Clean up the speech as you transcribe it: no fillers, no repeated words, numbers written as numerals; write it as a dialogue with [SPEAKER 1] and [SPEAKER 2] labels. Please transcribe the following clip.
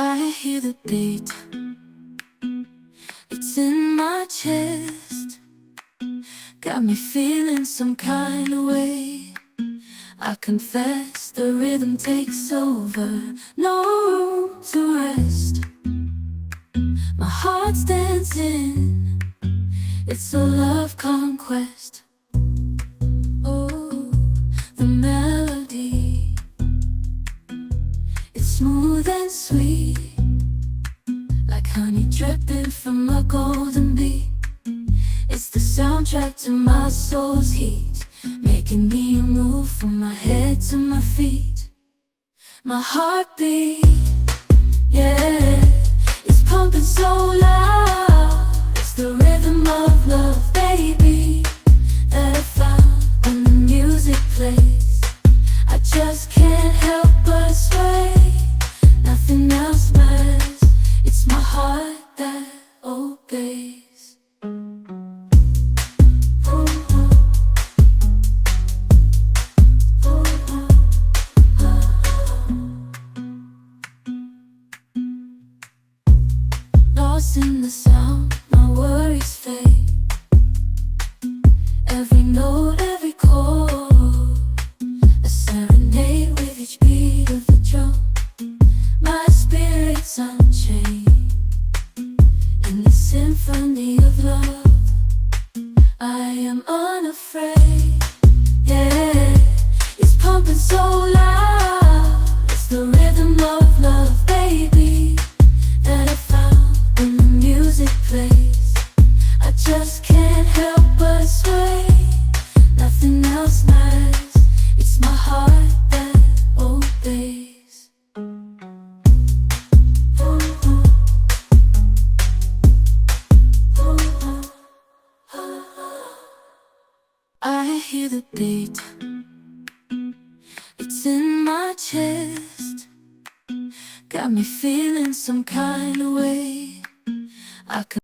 [SPEAKER 1] I hear the beat, it's in my chest, got me feeling some kind of way. I confess the rhythm takes over, no room to rest. My heart's dancing, it's a love conquest. Oh, the melody, it's smooth and sweet, like honey dripping from a golden bee. It's the soundtrack to my soul's heat, making me move from my head to my feet. My heartbeat, yeah, it's pumping so loud. It's the rhythm of love, baby, that I found when the music plays. I just can't help but sway, nothing else matters. It's my heart that obeys. Lost in the sound, my worries fade. Every note, every chord, a serenade with each beat of the drum. My spirit's unchained in the symphony of love. I am unafraid, yeah, it's pumping so loud. It's the rhythm of love, baby, that I found when the music plays. I just can't help but sway, nothing else matters. It's my heart that obeys. I hear the beat, it's in my chest, got me feeling some kind of way. I could